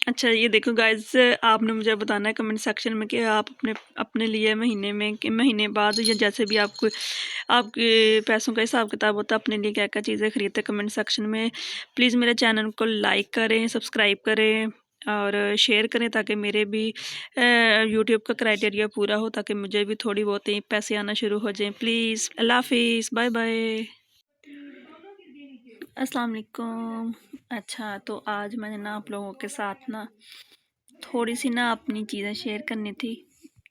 अच्छा ये देखो गाइस, आपने मुझे बताना है कमेंट सेक्शन में कि आप अपने अपने लिए महीने में कि महीने बाद या जैसे भी आपको आपके पैसों का हिसाब किताब होता है अपने लिए क्या क्या चीज़ें खरीदते हैं कमेंट सेक्शन में। प्लीज़ मेरे चैनल को लाइक करें, सब्सक्राइब करें और शेयर करें ताकि मेरे भी यूट्यूब का क्राइटेरिया पूरा हो, ताकि मुझे भी थोड़ी बहुत ही पैसे आना शुरू हो जाएं। प्लीज़ अल्लाह हाफिज़, बाय बाय, अस्सलाम वालेकुम। अच्छा तो आज मैंने ना आप लोगों के साथ ना थोड़ी सी ना अपनी चीज़ें शेयर करनी थी,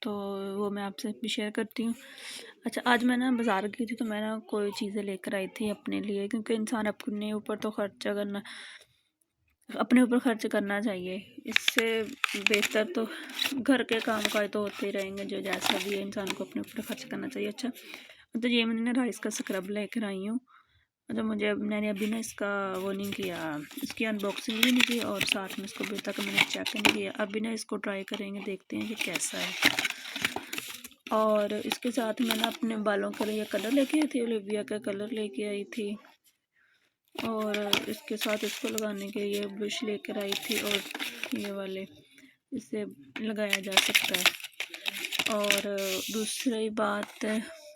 तो वो मैं आपसे भी शेयर करती हूँ। अच्छा आज मैं ना बाज़ार गई थी, तो मैं ना कोई चीज़ें लेकर आई थी अपने लिए, क्योंकि इंसान अपने ऊपर तो खर्चा करना, अपने ऊपर खर्च करना चाहिए। इससे बेहतर तो घर के काम काज तो होते ही रहेंगे, जो जैसा भी है इंसान को अपने ऊपर खर्च करना चाहिए। अच्छा तो ये मैंने ना राइस का स्क्रब लेकर आई हूँ। मतलब मैंने अभी ना इसका वो नहीं किया, इसकी अनबॉक्सिंग भी नहीं की और साथ में इसको अभी तक मैंने चेक नहीं किया। अभी ना इसको ट्राई करेंगे, देखते हैं कि कैसा है। और इसके साथ मैं ना अपने बालों का ये कलर लेके आई थी, ओलिविया का कलर लेके आई थी, और इसके साथ इसको लगाने के ये ब्रश लेकर आई थी, और ये वाले इसे लगाया जा सकता है। और दूसरी बात,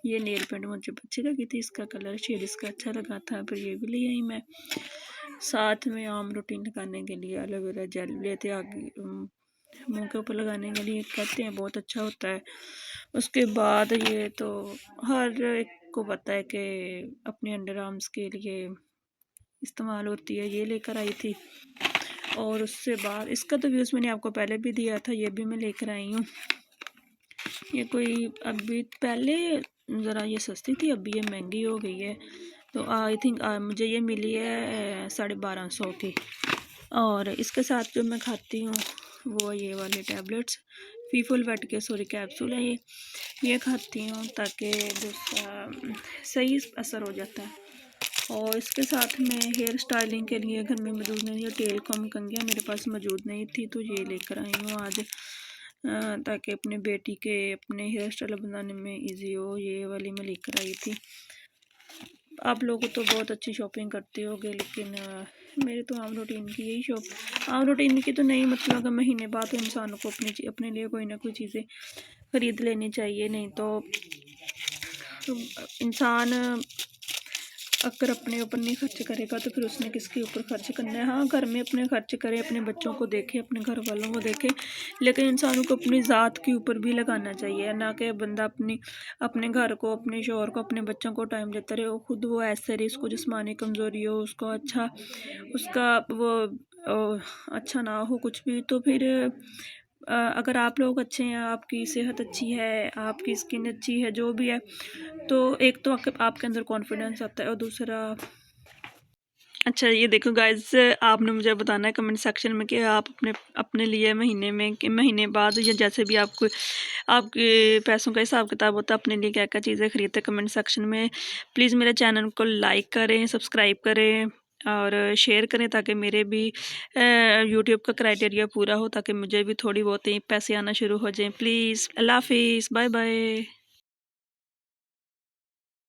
ये नेल पेंट मुझे अच्छी लगी थी, इसका कलर शेड इसका अच्छा लगा था, फिर ये भी ले आई मैं। साथ में आम रूटीन लगाने के लिए एलोवेरा जेल लेते आगे मुँह के ऊपर लगाने के लिए, कहते हैं बहुत अच्छा होता है। उसके बाद ये तो हर एक को पता है कि अपने अंडर आर्म्स के लिए इस्तेमाल होती है, ये लेकर आई थी। और उससे बाद इसका तो व्यूज़ मैंने आपको पहले भी दिया था, ये भी मैं लेकर आई हूँ। ये कोई अभी पहले ज़रा ये सस्ती थी, अभी ये महंगी हो गई है। तो आई थिंक मुझे ये मिली है 1250 की। और इसके साथ जो मैं खाती हूँ वो ये वाले टैबलेट्स फीफुल वेट के सॉरी कैप्सूल है, ये खाती हूँ ताकि जो सही असर हो जाता है। और इसके साथ में हेयर स्टाइलिंग के लिए घर में मौजूद नहीं है, टेल कॉम कंघियाँ मेरे पास मौजूद नहीं थी, तो ये लेकर आई हूँ आज, ताकि अपने बेटी के अपने हेयर स्टाइल बनाने में इजी हो। ये वाली मैं लेकर आई थी। आप लोग तो बहुत अच्छी शॉपिंग करते होगे, लेकिन मेरे तो आम रूटीन की यही आम रूटीन की तो नहीं, मतलब महीने बाद तो इंसान को अपने लिए कोई ना कोई चीज़ें ख़रीद लेनी चाहिए। नहीं तो इंसान अगर अपने ऊपर नहीं खर्च करेगा तो फिर उसने किसके ऊपर खर्च करना है। हाँ घर में अपने खर्च करे, अपने बच्चों को देखे, अपने घर वालों को देखे, लेकिन इंसानों को अपनी ज़ात के ऊपर भी लगाना चाहिए, ना कि बंदा अपने घर को, अपने शौहर को, अपने बच्चों को टाइम देता रहे, वो खुद वो ऐसे रहे, उसको जिस्मानी कमज़ोरी हो, उसको अच्छा उसका वो अच्छा ना हो कुछ भी, तो फिर अगर आप लोग अच्छे हैं, आपकी सेहत अच्छी है, आपकी स्किन अच्छी है, जो भी है, तो एक तो आपके अंदर कॉन्फिडेंस आता है, और दूसरा अच्छा ये देखो गाइस, आपने मुझे बताना है कमेंट सेक्शन में कि आप अपने अपने लिए महीने में कि महीने बाद या जैसे भी आपको आपके पैसों का हिसाब किताब होता है अपने लिए क्या क्या चीज़ें खरीदते हैं कमेंट सेक्शन में। प्लीज़ मेरे चैनल को लाइक करें, सब्सक्राइब करें और शेयर करें ताकि मेरे भी यूट्यूब का क्राइटेरिया पूरा हो, ताकि मुझे भी थोड़ी बहुत ही पैसे आना शुरू हो जाएं। प्लीज़ अल्लाह हाफिज़, बाय बाय।